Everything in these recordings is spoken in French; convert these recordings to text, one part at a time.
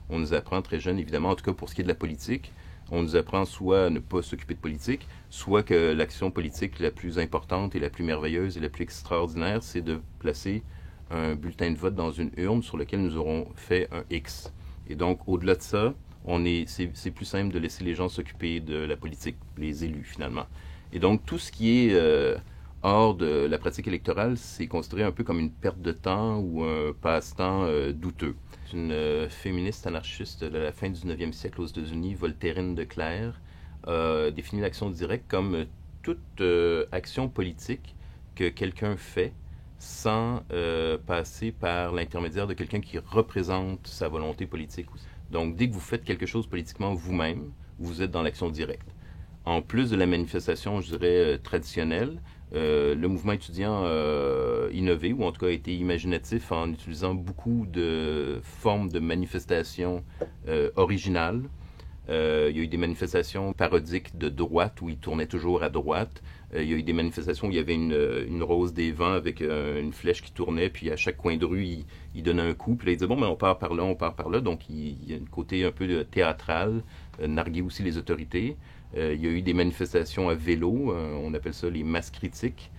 On nous apprend très jeune, évidemment, en tout cas pour ce qui est de la politique, on nous apprend soit à ne pas s'occuper de politique, soit que l'action politique la plus importante et la plus merveilleuse et la plus extraordinaire, c'est de placer un bulletin de vote dans une urne sur lequel nous aurons fait un X. Et donc, au-delà de ça, c'est plus simple de laisser les gens s'occuper de la politique, les élus finalement. Et donc, tout ce qui est hors de la pratique électorale, c'est considéré un peu comme une perte de temps ou un passe-temps douteux. Une féministe anarchiste de la fin du 19e siècle aux États-Unis, Voltairine de Cleyre, a défini l'action directe comme toute action politique que quelqu'un fait sans passer par l'intermédiaire de quelqu'un qui représente sa volonté politique. Donc, dès que vous faites quelque chose politiquement vous-même, vous êtes dans l'action directe. En plus de la manifestation, je dirais, traditionnelle, le mouvement étudiant a innové, ou en tout cas a été imaginatif en utilisant beaucoup de formes de manifestations originales. Il y a eu des manifestations parodiques de droite, où ils tournaient toujours à droite. Il y a eu des manifestations où il y avait une rose des vents avec une flèche qui tournait, puis à chaque coin de rue, il donnait un coup, puis là, il disait, bon, ben, on part par là, on part par là. Donc, il y a un côté un peu théâtral, narguer aussi les autorités. Il y a eu des manifestations à vélo, on appelle ça les masses critiques.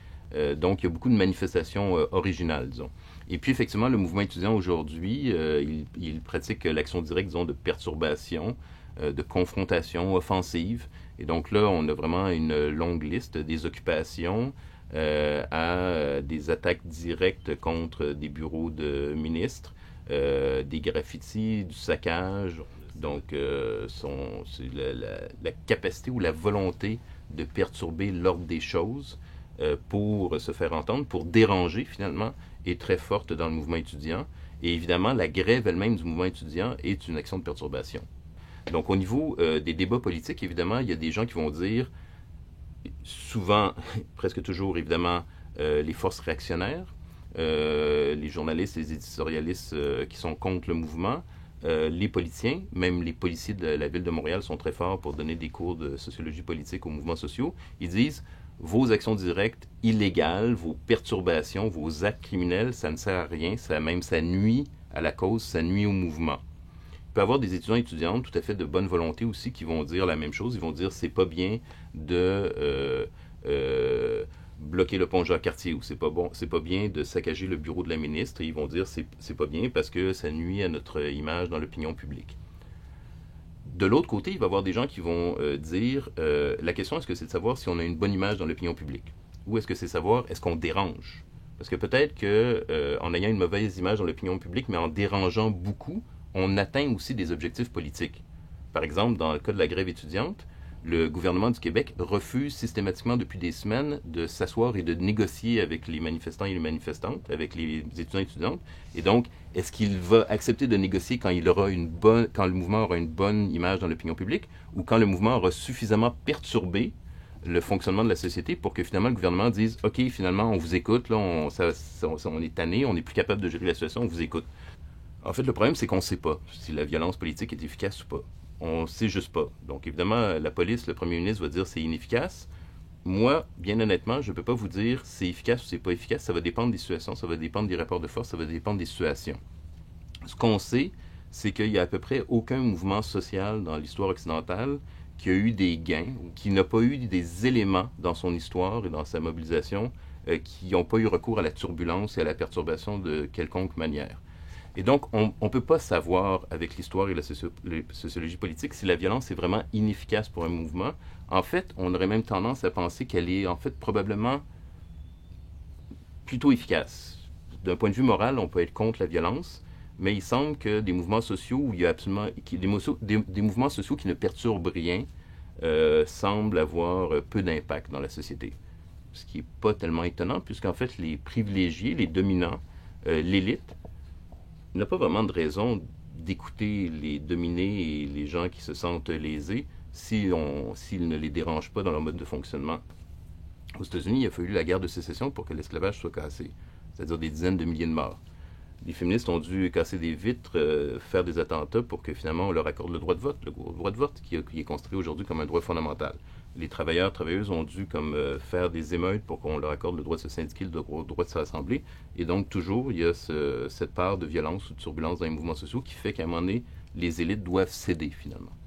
Donc, il y a beaucoup de manifestations originales, disons. Et puis, effectivement, le mouvement étudiant aujourd'hui, il pratique l'action directe, disons, de perturbation, de confrontation offensive. Et donc là, on a vraiment une longue liste des occupations à des attaques directes contre des bureaux de ministres, des graffitis, du saccage. Donc, c'est la capacité ou la volonté de perturber l'ordre des choses pour se faire entendre, pour déranger finalement, est très forte dans le mouvement étudiant. Et évidemment, la grève elle-même du mouvement étudiant est une action de perturbation. Donc, au niveau des débats politiques, évidemment, il y a des gens qui vont dire, souvent, presque toujours, évidemment, les forces réactionnaires, les journalistes, les éditorialistes qui sont contre le mouvement, les politiciens, même les policiers de la ville de Montréal sont très forts pour donner des cours de sociologie politique aux mouvements sociaux. Ils disent, vos actions directes illégales, vos perturbations, vos actes criminels, ça ne sert à rien, ça nuit à la cause, ça nuit au mouvement. Il peut y avoir des étudiants et étudiantes tout à fait de bonne volonté aussi qui vont dire la même chose. Ils vont dire c'est pas bien de bloquer le pont Jacques-Cartier ou c'est pas bien de saccager le bureau de la ministre. Et ils vont dire c'est pas bien parce que ça nuit à notre image dans l'opinion publique. De l'autre côté, il va y avoir des gens qui vont dire la question est-ce que c'est de savoir si on a une bonne image dans l'opinion publique ou est-ce que c'est de savoir est-ce qu'on dérange. Parce que peut-être qu'en ayant une mauvaise image dans l'opinion publique, mais en dérangeant beaucoup, on atteint aussi des objectifs politiques. Par exemple, dans le cas de la grève étudiante, le gouvernement du Québec refuse systématiquement depuis des semaines de s'asseoir et de négocier avec les manifestants et les manifestantes, avec les étudiants et étudiantes. Et donc, est-ce qu'il va accepter de négocier quand quand le mouvement aura une bonne image dans l'opinion publique ou quand le mouvement aura suffisamment perturbé le fonctionnement de la société pour que finalement le gouvernement dise « OK, finalement, on vous écoute, là, on est tanné, on n'est plus capable de gérer la situation, on vous écoute. » En fait, le problème, c'est qu'on ne sait pas si la violence politique est efficace ou pas. On ne sait juste pas. Donc, évidemment, la police, le premier ministre va dire c'est inefficace. Moi, bien honnêtement, je ne peux pas vous dire c'est efficace ou c'est pas efficace. Ça va dépendre des situations, ça va dépendre des rapports de force, ça va dépendre des situations. Ce qu'on sait, c'est qu'il n'y a à peu près aucun mouvement social dans l'histoire occidentale qui a eu des gains ou qui n'a pas eu des éléments dans son histoire et dans sa mobilisation qui n'ont pas eu recours à la turbulence et à la perturbation de quelconque manière. Et donc, on ne peut pas savoir, avec l'histoire et la sociologie politique, si la violence est vraiment inefficace pour un mouvement. En fait, on aurait même tendance à penser qu'elle est en fait probablement plutôt efficace. D'un point de vue moral, on peut être contre la violence, mais il semble que des mouvements sociaux où il y a absolument des mouvements sociaux qui ne perturbent rien semblent avoir peu d'impact dans la société. Ce qui n'est pas tellement étonnant, puisqu'en fait, les privilégiés, les dominants, l'élite, n'a pas vraiment de raison d'écouter les dominés et les gens qui se sentent lésés s'ils ne les dérangent pas dans leur mode de fonctionnement. Aux États-Unis, il a fallu la guerre de sécession pour que l'esclavage soit cassé, c'est-à-dire des dizaines de milliers de morts. Les féministes ont dû casser des vitres, faire des attentats pour que finalement on leur accorde le droit de vote, qui est considéré aujourd'hui comme un droit fondamental. Les travailleurs, travailleuses ont dû faire des émeutes pour qu'on leur accorde le droit de se syndiquer, le droit de se rassembler. Et donc toujours, il y a cette part de violence ou de turbulence dans les mouvements sociaux qui fait qu'à un moment donné, les élites doivent céder finalement.